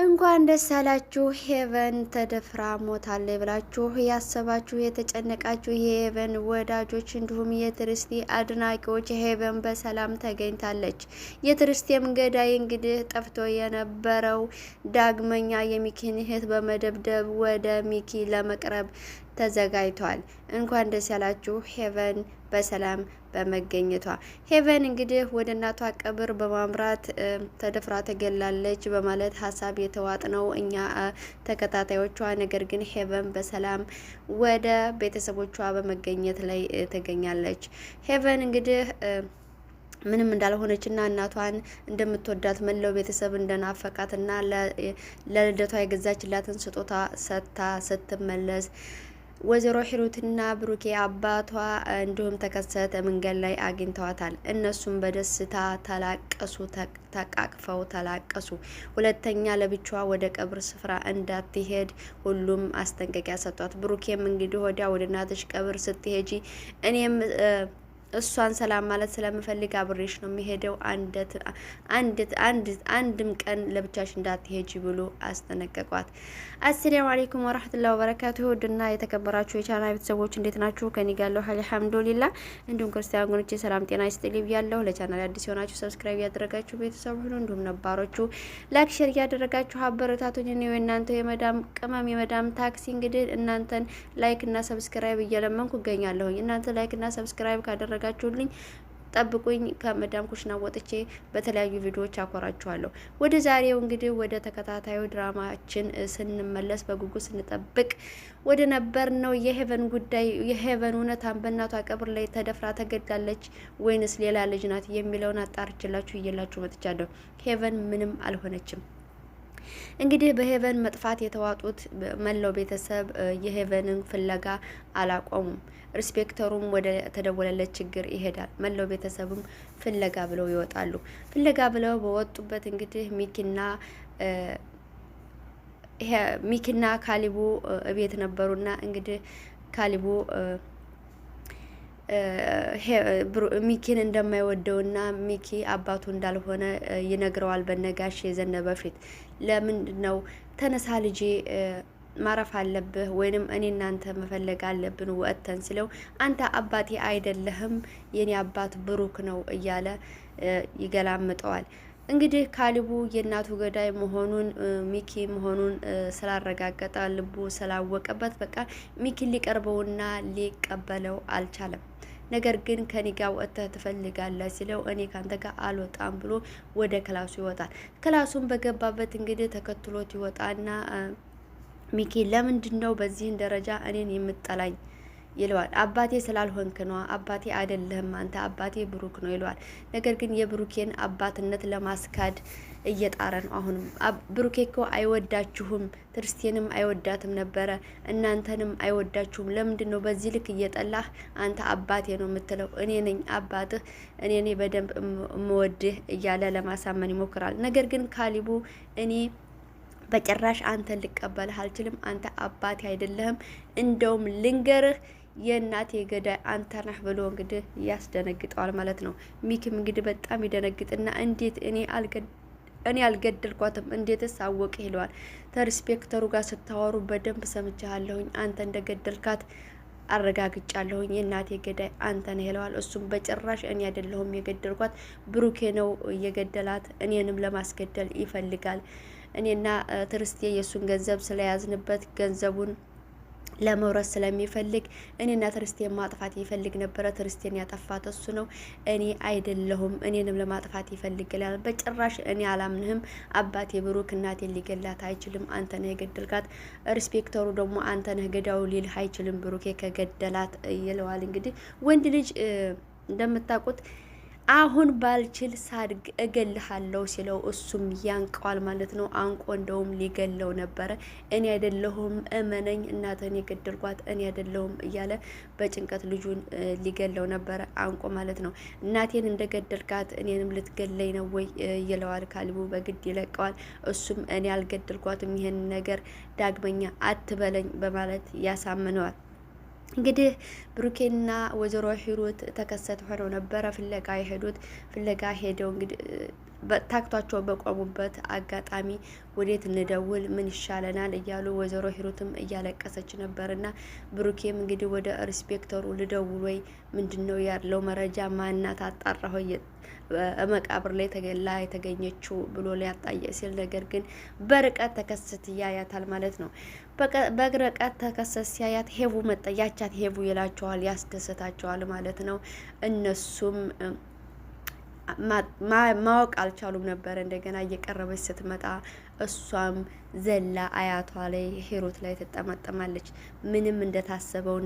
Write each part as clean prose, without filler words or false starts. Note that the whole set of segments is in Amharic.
እንኳን ደስ ያላችሁ። ሄቨን ተደፍራ ሞታለች ብላችሁ ያሰባችሁ የተጨነቃችሁ የሄቨን ወዳጆች እንዲሁም የትርስቴ አድናቂዎች ሄቨን በሰላም ተገኝታለች። የትርስቴም ገዳይ እንግዲህ ጠፍቶ የነበረው ዳግመኛ የሚኪን እህት በመደብደብ ወደ ሚኪ ለመቅረብ ተዘጋጅቷል። እንኳን ደስ ያላችሁ ሄቨን በሰላም በመገኘቷ። ሄቨን እንግዲህ ወደ እናቷ ቀብር በማምራት ተደፍራ ተገላለች በማለት ሀሳብ የተዋጥነው እኛ ተከታታዮቿ፣ ነገር ግን ሄቨን በሰላም ወደ ቤተሰቦቿ በመገኘት ላይ ተገኛለች። ሄቨን እንግዲህ ምንም እንዳልሆነችና እናቷን እንደምትወዳት መለው ቤተሰብ እንደናፈቃትና ለልደቷ የገዛችላትን ስጦታ ሰጥታ ስትመለስ ወይዘሮ ሂሩትና ብሩኬ አባቷ እንዲሁም ተከሰተ መንገድ ላይ አግኝተዋታል። እነሱም በደስታ ተላቀሱ፣ ተቃቅፈው ተላቀሱ። ሁለተኛ ለብቻዋ ወደ ቀብር ስፍራ እንዳትሄድ ሁሉም ማስጠንቀቂያ ሰጧት። ብሩኬም እንግዲህ ወዲያ ወደ እናትሽ ቀብር ስትሄጂ እኔም እሷን ሰላም ማለት ስለምፈልግ አብሬሽ ነው የሚሄደው፣ አንድም ቀን ለብቻሽ እንዳትሄጂ ብሎ አስጠነቀቋት። አሰላሙ አለይኩም ወራህመቱላሂ ወበረካቱሁ። ውድና የተከበራችሁ የቻናል ቤተሰቦች እንዴት ናችሁ? ከኔ ጋር ያለው አልሐምዱሊላህ። እንዲሁም ክርስቲያን ወገኖቼ ሰላም ጤና ይስጥልኝ ያለው። ለቻናል አዲስ የሆናችሁ ሰብስክራይብ ያደረጋችሁ ቤተሰብ ሁሉ እንዲሁም ነባሮቹ ላይክ ሼር ያደረጋችሁ አበረታቱኝ። እኔ እናንተ የመዳም ቅመም የመዳም ታክሲ እንግዲህ እናንተን ላይክ እና ሰብስክራይብ እየለመንኩ እገኛለሁ። እናንተ ላይክ እና ሰብስክራይብ ካደረጋችሁልኝ ጠብቁኝ። ከመዳም ኩሽና ወጥቼ በተለያዩ ቪዲዮዎች አኮራችኋለሁ። ወደ ዛሬው እንግዲህ ወደ ተከታታዩ ድራማችን ስንመለስ በጉጉት ስንጠብቅ ወደ ነበር ነው የሄቨን ጉዳይ። የሄቨን እውነታን በእናቷ ቀብር ላይ ተደፍራ ተገድላለች ወይንስ ሌላ ልጅ ናት የሚለውን አጣርችላችሁ እየላችሁ መጥቻለሁ። ሄቨን ምንም አልሆነችም። እንግዲህ በሄቨን መጥፋት የተዋጡት መላው ቤተሰብ የሄቨንን ፍለጋ አላቆሙም። ሪስፔክተሩም ወደ ተደወለለት ችግር ይሄዳል። መላው ቤተሰብም ፍለጋ ብለው ይወጣሉ። ፍለጋ ብለው በወጡበት እንግዲህ ሚኪና ካሊቡ እቤት ነበሩና እንግዲህ ካሊቡ ሚኪን እንደማይወደውና ሚኪ አባቱ እንዳልሆነ ይነግረዋል። በነጋሽ የዘነበ ፊት ለምንድን ነው ተነሳ ልጄ ማረፍ አለብህ ወይንም እኔ እናንተ መፈለግ አለብን ወጥተን ሲለው አንተ አባቴ አይደለህም የኔ አባት ብሩክ ነው እያለ ይገላምጠዋል። እንግዲህ ካሊቡ የእናቱ ገዳይ መሆኑን ሚኪ መሆኑን ስላረጋገጠ ልቡ ስላወቀበት በቃ ሚኪን ሊቀርበውና ሊቀበለው አልቻለም። ነገር ግን ከኔ ጋር ወጥተህ ትፈልጋለህ ሲለው እኔ ካንተ ጋር አልወጣም ብሎ ወደ ክላሱ ይወጣል። ክላሱን በገባበት እንግዲህ ተከትሎት ይወጣና ሚኪ ለምንድነው በዚህን ደረጃ እኔን የምጠላኝ ይለዋል። አባቴ ስላልሆንክ ነው፣ አባቴ አይደለህም አንተ አባቴ ብሩክ ነው ይለዋል። ነገር ግን የብሩኬን አባትነት ለማስካድ እየጣረ ነው። አሁንም ብሩኬ እኮ አይወዳችሁም፣ ትርስቴንም አይወዳትም ነበረ፣ እናንተንም አይወዳችሁም። ለምንድን ነው በዚህ ልክ እየጠላህ አንተ አባቴ ነው የምትለው? እኔ ነኝ አባትህ፣ እኔ ነኝ በደንብ እምወድህ እያለ ለማሳመን ይሞክራል። ነገር ግን ካሊቡ እኔ በጭራሽ አንተን ልቀበልህ አልችልም፣ አንተ አባቴ አይደለህም፣ እንደውም ልንገርህ የእናቴ ገዳይ አንተ ነህ ብሎ እንግዲህ ያስደነግጠዋል ማለት ነው። ሚኪም እንግዲህ በጣም ይደነግጥና እንዴት እኔ አልገደልኳትም እንዴትስ አወቅ ይለዋል። ከሪስፔክተሩ ጋር ስታወሩ በደንብ ሰምቻለሁኝ፣ አንተ እንደገደልካት አረጋግጫለሁኝ፣ የእናቴ ገዳይ አንተ ነህ ይለዋል። እሱም በጭራሽ እኔ አይደለሁም የገደልኳት ብሩኬ ነው የገደላት፣ እኔንም ለማስገደል ይፈልጋል። እኔና ትርስቴ የሱን ገንዘብ ስለያዝንበት ገንዘቡን ለመውረስ ስለሚፈልግ እኔና ትርስቴን ማጥፋት ይፈልግ ነበረ። ትርስቴን ያጠፋት እሱ ነው፣ እኔ አይደለሁም፣ እኔንም ለማጥፋት ይፈልጋል። በጭራሽ እኔ አላምንህም፣ አባቴ ብሩክ እናቴን ሊገላት አይችልም፣ አንተ ነህ የገደልካት። ሪስፔክተሩ ደግሞ አንተ ነህ ገዳዩ ሊልህ አይችልም ብሩኬ ከገደላት ይለዋል። እንግዲህ ወንድ ልጅ እንደምታውቁት አሁን ባልችል ሳድግ እገልሃለሁ ሲለው እሱም ያንቀዋል ማለት ነው። አንቆ እንደውም ሊገለው ነበረ። እኔ አይደለሁም እመነኝ፣ እናትህን የገደልኳት እኔ አይደለሁም እያለ በጭንቀት ልጁን ሊገለው ነበረ አንቆ ማለት ነው። እናቴን እንደገደልካት እኔንም ልትገለኝ ነው ወይ ይለዋል። ካሊቡ በግድ ይለቀዋል። እሱም እኔ አልገደልኳትም፣ ይሄን ነገር ዳግመኛ አትበለኝ በማለት ያሳምነዋል። እንግዲህ ብሩኬና ወይዘሮ ሂሩት ተከሰተ ሆነው ነበረ ፍለጋ የሄዱት። ፍለጋ ሄደው እንግዲህ ታክቷቸው በቆሙበት አጋጣሚ ወዴት እንደውል ምን ይሻለናል እያሉ ወይዘሮ ሂሩትም እያለቀሰች ነበርና ብሩኬም እንግዲህ ወደ ኢንስፔክተሩ ልደውል ወይ ምንድነው ያለው መረጃ ማናት አጣራሁ መቃብር ላይ ተገላ የተገኘችው ብሎ ሊያጣየ ሲል ነገር ግን በርቀት ተከስት ያያታል ማለት ነው። በርቀት ተከሰት ሲያያት ሄቡ መጣ ያቻት ሄቡ ይላቸዋል፣ ያስደሰታቸዋል ማለት ነው። እነሱም ማወቅ አልቻሉም ነበር። እንደገና እየቀረበች ስትመጣ እሷም ዘላ አያቷ ላይ ሂሩት ላይ ትጠመጠማለች። ምንም እንደታሰበው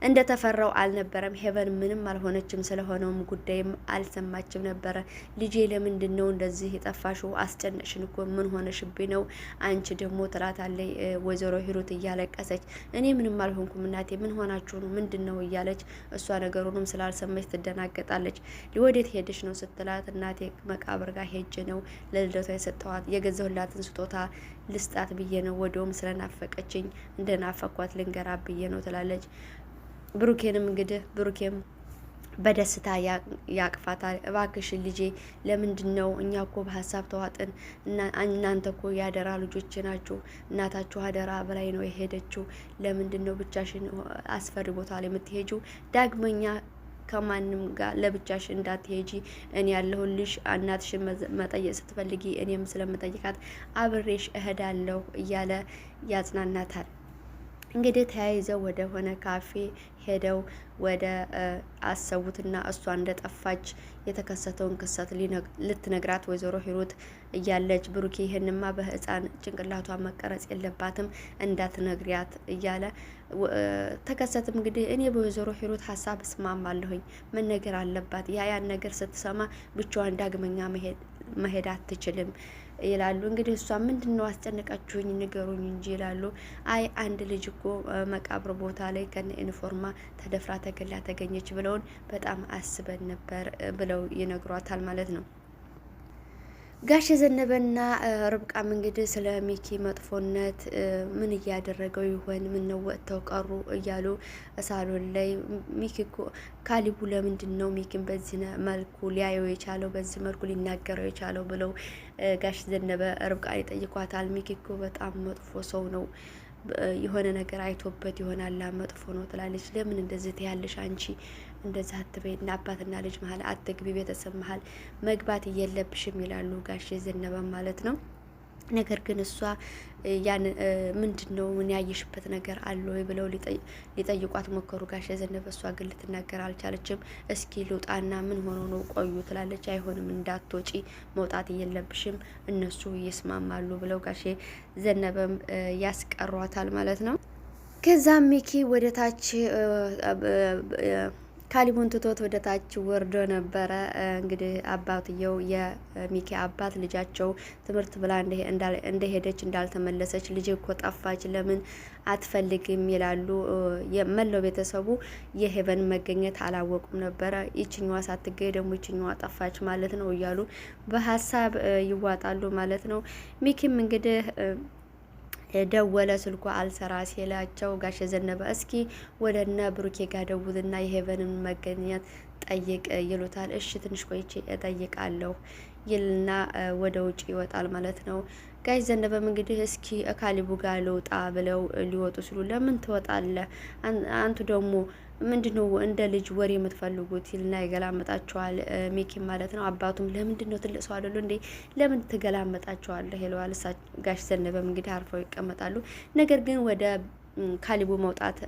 እንደ ተፈራው አልነበረም። ሄቨን ምንም አልሆነችም። ስለሆነውም ጉዳይም አልሰማችም ነበረ። ልጄ ለምንድን ነው እንደዚህ የጠፋሽው? አስጨነቅሽን እኮ ምን ሆነሽብኝ ነው አንቺ ደግሞ ትላታለች ወይዘሮ ሂሩት እያለቀሰች። እኔ ምንም አልሆንኩም እናቴ፣ ምን ሆናችሁ ነው ምንድን ነው እያለች እሷ ነገሩንም ስላልሰማች ትደናገጣለች። ወዴት ሄደሽ ነው ስትላት፣ እናቴ መቃብር ጋር ሄጄ ነው ለልደቷ የሰጠኋት የገዛሁላትን ስጦታ ልስጣት ብዬ ነው፣ ወደውም ስለናፈቀችኝ እንደናፈኳት ልንገራ ብዬ ነው ትላለች። ብሩኬንም እንግዲህ ብሩኬም በደስታ ያቅፋታል። እባክሽን ልጄ ለምንድን ነው እኛ እኮ በሀሳብ ተዋጥን፣ እናንተ እኮ ያደራ ልጆች ናችሁ፣ እናታችሁ አደራ በላይ ነው የሄደችው፣ ለምንድን ነው ብቻሽን አስፈሪ ቦታ ላይ የምትሄጂው? ዳግመኛ ከማንም ጋር ለብቻሽ እንዳትሄጂ፣ እኔ ያለሁልሽ። እናትሽን መጠየቅ ስትፈልጊ እኔም ስለምጠይቃት አብሬሽ እሄዳለሁ እያለ ያጽናናታል። እንግዲህ ተያይዘው ወደ ሆነ ካፌ ሄደው ወደ አሰቡትና እሷ እንደጠፋች የተከሰተውን ክስተት ልትነግራት ወይዘሮ ሂሩት እያለች ብሩኬ ይህንማ በህፃን ጭንቅላቷ መቀረጽ የለባትም እንዳትነግሪያት እያለ ተከሰትም። እንግዲህ እኔ በወይዘሮ ሂሩት ሀሳብ እስማማለሁኝ፣ መነገር አለባት። ያን ነገር ስትሰማ ብቻዋን ዳግመኛ መሄድ አትችልም ይላሉ። እንግዲህ እሷ ምንድን ነው አስጨነቃችሁኝ ንገሩኝ እንጂ ይላሉ። አይ አንድ ልጅ እኮ መቃብር ቦታ ላይ ከነ ዩኒፎርማ ተደፍራ ተገላ ተገኘች ብለውን በጣም አስበን ነበር ብለው ይነግሯታል ማለት ነው። ጋሽ ዘነበና ርብቃም እንግዲህ ስለ ሚኪ መጥፎነት ምን እያደረገው ይሆን፣ ምን ነው ወጥተው ቀሩ እያሉ ሳሎን ላይ ሚኪ እኮ ካሊቡ ለምንድን ነው ሚኪን በዚህ መልኩ ሊያየው የቻለው፣ በዚህ መልኩ ሊናገረው የቻለው ብለው ጋሽ ዘነበ ርብቃን ይጠይቋታል። ሚኪ እኮ በጣም መጥፎ ሰው ነው፣ የሆነ ነገር አይቶበት ይሆናል መጥፎ ነው ትላለች። ለምን እንደዚህ ትያለሽ አንቺ? እንደዛ አትበይ፣ እና አባትና ልጅ መሀል አትግቢ፣ ቤተሰብ መሀል መግባት የለብሽም ይላሉ ጋሽ ዘነበ ማለት ነው። ነገር ግን እሷ ያን ምንድን ነው ምን ያየሽበት ነገር አለ ወይ ብለው ሊጠይቋት ሞከሩ ጋሽ ዘነበ። እሷ ግን ልትናገር አልቻለችም። እስኪ ልውጣና ምን ሆኖ ነው ቆዩ ትላለች። አይሆንም እንዳትወጪ መውጣት የለብሽም እነሱ ይስማማሉ ብለው ጋሽ ዘነበም ያስቀሯታል ማለት ነው። ከዛም ሚኪ ወደ ታች ካሊቡን ትቶት ወደ ታች ወርዶ ነበረ። እንግዲህ አባትየው የሚኪ አባት ልጃቸው ትምህርት ብላ እንደሄደች እንዳልተመለሰች፣ ልጅ እኮ ጠፋች ለምን አትፈልግም ይላሉ። የመላው ቤተሰቡ የሄቨን መገኘት አላወቁም ነበረ። ይችኛዋ ሳትገኝ ደግሞ ይችኛዋ ጠፋች ማለት ነው እያሉ በሀሳብ ይዋጣሉ ማለት ነው። ሚኪም እንግዲህ ደወለ፣ ስልኩ አልሰራ ሲላቸው ጋሽ ዘነበ እስኪ ወደነ ብሩኬ ጋር ደውልና የሄቨንን መገኘት ጠይቅ ይሉታል። እሺ ትንሽ ቆይቼ እጠይቃለሁ ይልና ወደ ውጭ ይወጣል ማለት ነው። ጋሽ ዘነበም እንግዲህ እስኪ ካሊቡ ጋር ልውጣ ብለው ሊወጡ ሲሉ ለምን ትወጣለህ አንቱ ደግሞ ምንድነው እንደ ልጅ ወሬ የምትፈልጉት ይልና ይገላመጣቸዋል። ሚኪ ማለት ነው። አባቱም ለምንድን ነው ትልቅ ሰው አይደሉ እንዴ ለምን ትገላመጣቸዋለህ ይለዋል። ጋሽ ዘነበም እንግዲህ አርፈው ይቀመጣሉ። ነገር ግን ወደ ካሊቡ መውጣት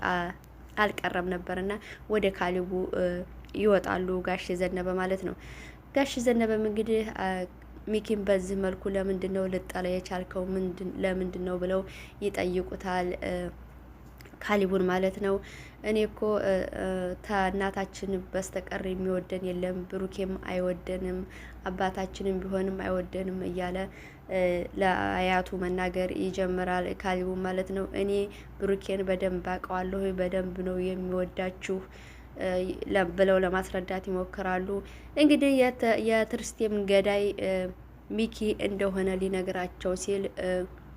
አልቀረም ነበርና ወደ ካሊቡ ይወጣሉ ጋሽ ዘነበ ማለት ነው። ጋሽ ዘነበም እንግዲህ ሚኪን በዚህ መልኩ ለምንድን ነው ልጠላ የቻልከው ለምንድን ነው ብለው ይጠይቁታል ካሊቡን ማለት ነው። እኔ እኮ ከእናታችን በስተቀር የሚወደን የለም፣ ብሩኬም አይወደንም፣ አባታችንም ቢሆንም አይወደንም እያለ ለአያቱ መናገር ይጀምራል ካሊቡ ማለት ነው። እኔ ብሩኬን በደንብ አውቀዋለሁ፣ በደንብ ነው የሚወዳችሁ ብለው ለማስረዳት ይሞክራሉ። እንግዲህ የትርስቴም ገዳይ ሚኪ እንደሆነ ሊነግራቸው ሲል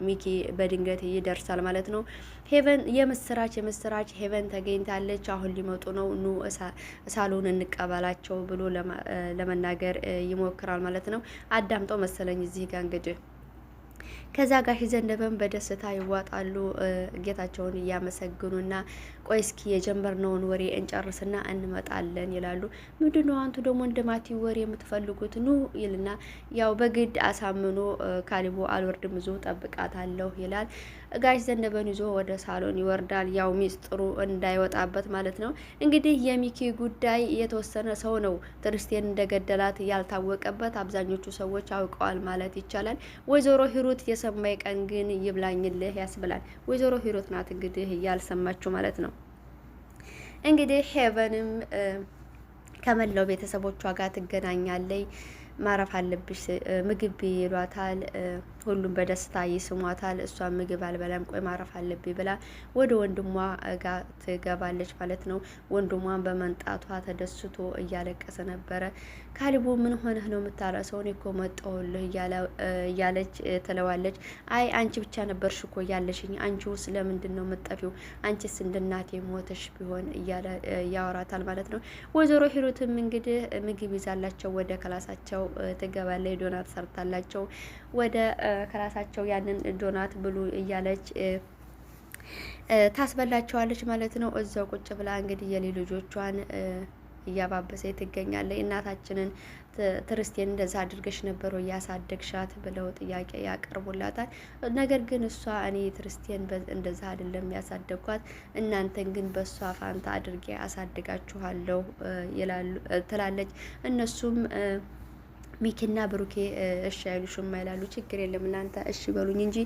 ሚኪ በድንገት ይደርሳል ማለት ነው። ሄቨን የምስራች ሄቨን ተገኝታለች፣ አሁን ሊመጡ ነው፣ ኑ ሳሎን እንቀበላቸው ብሎ ለመናገር ይሞክራል ማለት ነው። አዳምጠው መሰለኝ እዚህ ጋር እንግዲህ ከዛ ጋር ዘነበን በደስታ ይዋጣሉ። ጌታቸውን እያመሰግኑና ቆይ እስኪ የጀመርነውን ወሬ እንጨርስና እንመጣለን ይላሉ። ምንድነው አንቱ ደግሞ እንደማቲ ወሬ የምትፈልጉት ኑ ይልና ያው በግድ አሳምኖ ካሊቦ አልወርድም ብዙ ጠብቃታለሁ ይላል። ጋሽ ዘነበን ይዞ ወደ ሳሎን ይወርዳል። ያው ሚስጥሩ እንዳይወጣበት ማለት ነው። እንግዲህ የሚኪ ጉዳይ የተወሰነ ሰው ነው ትርስቴን እንደገደላት ያልታወቀበት፣ አብዛኞቹ ሰዎች አውቀዋል ማለት ይቻላል። ወይዘሮ ሂሩት የሰማይ ቀን ግን ይብላኝልህ ያስብላል። ወይዘሮ ሂሩት ናት እንግዲህ ያልሰማችሁ ማለት ነው። እንግዲህ ሄቨንም ከመላው ቤተሰቦቿ ጋር ትገናኛለች። ማረፍ አለብሽ ምግብ ይሏታል። ሁሉም በደስታ ይስሟታል። እሷ ምግብ አልበላም ቆይ ማረፍ አለብኝ ብላ ወደ ወንድሟ ጋር ትገባለች ማለት ነው። ወንድሟን በመንጣቷ ተደስቶ እያለቀሰ ነበረ። ካሊቦ ምን ሆነህ ነው የምታለቅሰው? እኔ እኮ መጣሁልህ እያለች ትለዋለች። አይ አንቺ ብቻ ነበርሽ እኮ ያለሽኝ፣ አንቺው ስለምንድን ነው የምትጠፊው? አንቺስ እንደ እናቴ ሞተሽ ቢሆን እያለ ያወራታል ማለት ነው። ወይዘሮ ሂሩትም እንግዲህ ምግብ ይዛላቸው ወደ ክላሳቸው ትገባለች። ዶናት ሰርታላቸው ወደ ክላሳቸው ያንን ዶናት ብሉ እያለች ታስበላቸዋለች ማለት ነው። እዛው ቁጭ ብላ እንግዲህ የሌሎች ልጆቿን እያባበሰ ትገኛለች። እናታችንን ትርስቴን እንደዛ አድርገሽ ነበሩ እያሳደግሻት ብለው ጥያቄ ያቀርቡላታል። ነገር ግን እሷ እኔ ትርስቴን እንደዛ አይደለም ያሳደግኳት፣ እናንተን ግን በእሷ ፋንታ አድርጌ አሳድጋችኋለሁ ትላለች። እነሱም ሚኪና ብሩኬ እሺ አይሉሽም አይላሉ። ችግር የለም እናንተ እሺ በሉኝ እንጂ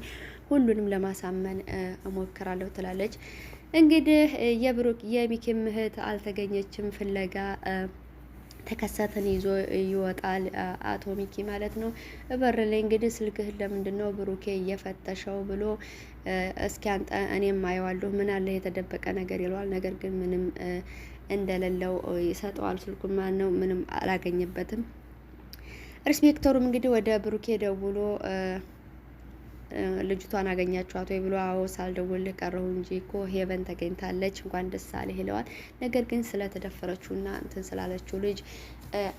ሁሉንም ለማሳመን እሞክራለሁ ትላለች። እንግዲህ የሚኪም እህት አልተገኘችም። ፍለጋ ተከሰተን ይዞ ይወጣል አቶ ሚኪ ማለት ነው። በር ላይ እንግዲህ ስልክህን ለምንድን ነው ብሩኬ እየፈተሸው ብሎ እስኪ አንተ እኔም አየዋለሁ ምን አለ የተደበቀ ነገር ይለዋል። ነገር ግን ምንም እንደሌለው ይሰጠዋል። ስልኩን ማን ነው ምንም አላገኘበትም። ኢንስፔክተሩም እንግዲህ ወደ ብሩኬ ደውሎ ልጅቷን አገኛችኋት ወይ ብሎ አዎ ሳልደውልህ ቀረሁ እንጂ እኮ ሄቨን ተገኝታለች እንኳን ደስ አለህ ይለዋል። ነገር ግን ስለተደፈረችውና እንትን ስላለችው ልጅ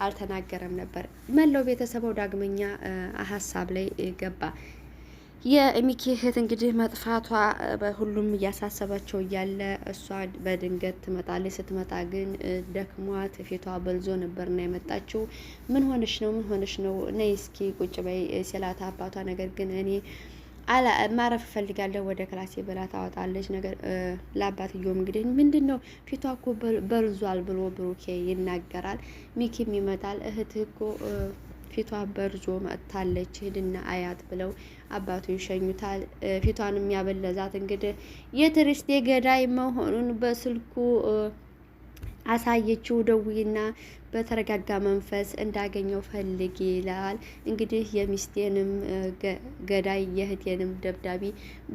አልተናገረም ነበር። መላው ቤተሰቡ ዳግመኛ ሀሳብ ላይ ገባ። የሚኪ እህት እንግዲህ መጥፋቷ በሁሉም እያሳሰባቸው እያለ እሷ በድንገት ትመጣለች። ስትመጣ ግን ደክሟት ፊቷ በልዞ ነበርና የመጣችው። ምን ሆነሽ ነው ነይ እስኪ ቁጭ በይ ሲላት አባቷ ነገር ግን እኔ ማረፍ እፈልጋለሁ ወደ ክላሴ ብላ ታወጣለች። ነገር ለአባትየውም እንግዲህ ምንድነው ፊቷ እኮ በልዟል ብሎ ብሩኬ ይናገራል። ሚኪም ይመጣል። እህትህ እኮ ፊቷ በርዞ መጥታለች ሂድና አያት ብለው አባቱ ይሸኙታል። ፊቷን የሚያበለዛት እንግዲህ የትርስቴ ገዳይ መሆኑን በስልኩ አሳየችው። ደውይና በተረጋጋ መንፈስ እንዳገኘው ፈልግ ይላል። እንግዲህ የሚስቴንም ገዳይ የእህቴንም ደብዳቤ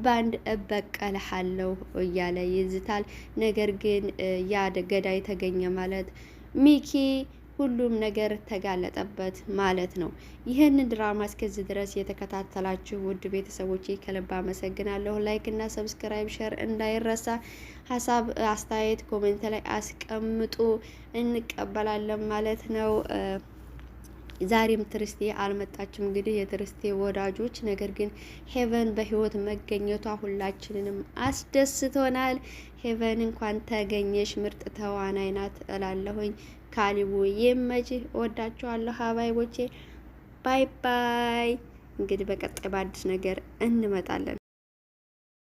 ባንድ እበቀልሃለሁ እያለ ይዝታል። ነገር ግን ያ ገዳይ ተገኘ ማለት ሚኪ ሁሉም ነገር ተጋለጠበት ማለት ነው። ይህንን ድራማ እስከዚህ ድረስ የተከታተላችሁ ውድ ቤተሰቦቼ ከልብ አመሰግናለሁ። ላይክ እና ሰብስክራይብ ሸር እንዳይረሳ። ሀሳብ አስተያየት ኮሜንት ላይ አስቀምጡ፣ እንቀበላለን ማለት ነው። ዛሬም ትርስቴ አልመጣችም። እንግዲህ የትርስቴ ወዳጆች ነገር ግን ሄቨን በህይወት መገኘቷ ሁላችንንም አስደስቶናል። ሄቨን እንኳን ተገኘሽ፣ ምርጥ ተዋናይ ናት እላለሁኝ። ካሊቦ ይመችህ፣ እወዳችኋለሁ ሀባይቦቼ፣ ባይ ባይ። እንግዲህ በቀጣይ በአዲስ ነገር እንመጣለን።